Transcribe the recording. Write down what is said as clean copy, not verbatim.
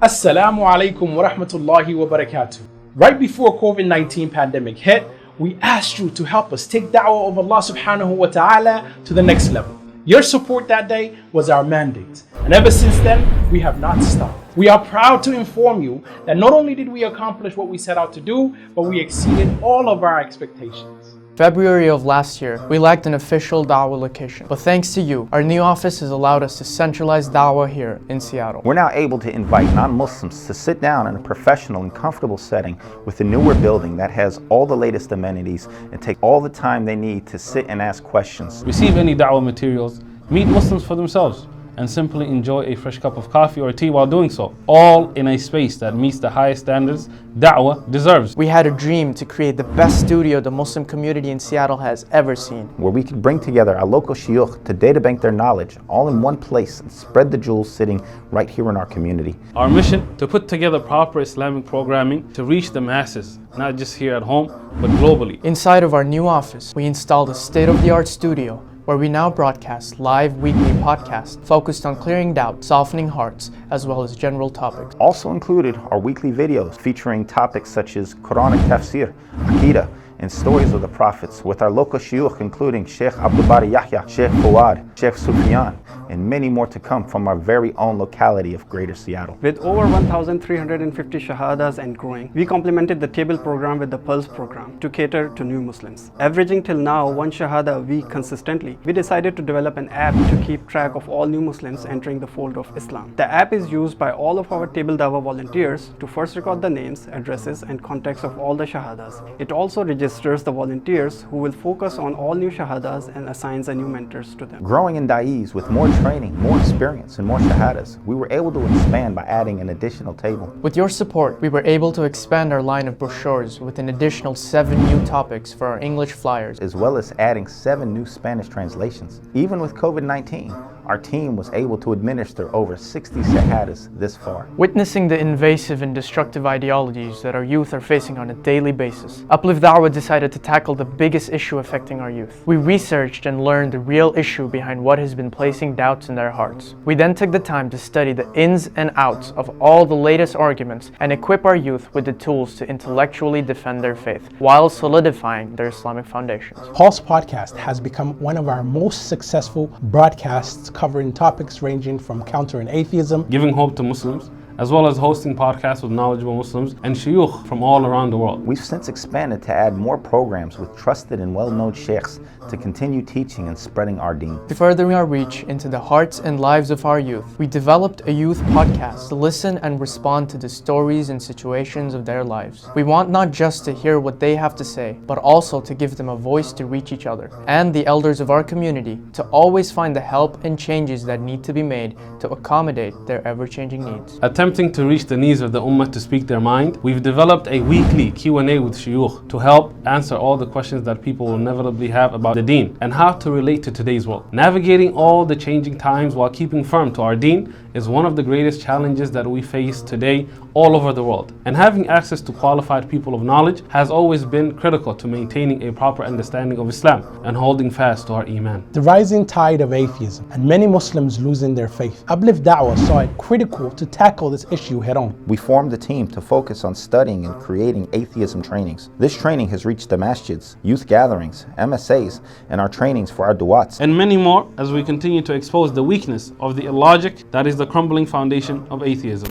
Assalamu alaikum wa rahmatullahi wa barakatuh. Right before COVID-19 pandemic hit, we asked you to help us take da'wah of Allah subhanahu wa ta'ala to the next level. Your support that day was our mandate. And ever since then, we have not stopped. We are proud to inform you that not only did we accomplish what we set out to do, but we exceeded all of our expectations. February of last year, we lacked an official da'wah location. But thanks to you, our new office has allowed us to centralize da'wah here in Seattle. We're now able to invite non-Muslims to sit down in a professional and comfortable setting with a newer building that has all the latest amenities and take all the time they need to sit and ask questions. Receive any da'wah materials, meet Muslims for themselves, and simply enjoy a fresh cup of coffee or tea while doing so, all in a space that meets the highest standards da'wah deserves. We had a dream to create the best studio the Muslim community in Seattle has ever seen, where we could bring together our local shuyukh to data bank their knowledge all in one place and spread the jewels sitting right here in our community. Our mission, to put together proper Islamic programming to reach the masses, not just here at home, but globally. Inside of our new office, we installed a state-of-the-art studio where we now broadcast live weekly podcasts focused on clearing doubt, softening hearts, as well as general topics. Also included are weekly videos featuring topics such as Quranic tafsir, Aqidah, and stories of the prophets with our local shuyukh including Sheikh Abdul Bari Yahya, Sheikh Fawad, Sheikh Sufyan, and many more to come from our very own locality of Greater Seattle. With over 1,350 shahadas and growing, we complemented the table program with the Pulse program to cater to new Muslims. Averaging till now 1 shahada a week consistently, we decided to develop an app to keep track of all new Muslims entering the fold of Islam. The app is used by all of our Table Dawah volunteers to first record the names, addresses, and contacts of all the shahadas. It also registers the volunteers who will focus on all new shahadas and assigns a new mentors to them. Growing in Da'is with more training, more experience, and more shahadas, we were able to expand by adding an additional table. With your support, we were able to expand our line of brochures with an additional 7 new topics for our English flyers, as well as adding 7 new Spanish translations. Even with COVID-19, our team was able to administer over 60 shahadas this far. Witnessing the invasive and destructive ideologies that our youth are facing on a daily basis, Uplift Dawah decided to tackle the biggest issue affecting our youth. We researched and learned the real issue behind what has been placing doubts in their hearts. We then took the time to study the ins and outs of all the latest arguments and equip our youth with the tools to intellectually defend their faith while solidifying their Islamic foundations. Pulse Podcast has become one of our most successful broadcasts, covering topics ranging from countering atheism, giving hope to Muslims, as well as hosting podcasts with knowledgeable Muslims and shuyukh from all around the world. We've since expanded to add more programs with trusted and well-known sheikhs to continue teaching and spreading our deen. Furthering our reach into the hearts and lives of our youth, we developed a youth podcast to listen and respond to the stories and situations of their lives. We want not just to hear what they have to say, but also to give them a voice to reach each other and the elders of our community to always find the help and changes that need to be made to accommodate their ever-changing needs. Attempting to reach the needs of the ummah to speak their mind, we've developed a weekly Q&A with shuyukh to help answer all the questions that people will inevitably have about the deen and how to relate to today's world. Navigating all the changing times while keeping firm to our deen is one of the greatest challenges that we face today all over the world. And having access to qualified people of knowledge has always been critical to maintaining a proper understanding of Islam and holding fast to our iman. The rising tide of atheism and many Muslims losing their faith, Uplift Dawah saw it critical to tackle this issue head on. We formed a team to focus on studying and creating atheism trainings. This training has reached the masjids, youth gatherings, MSAs, and our trainings for our du'ats. And many more as we continue to expose the weakness of the illogic that is the crumbling foundation of atheism.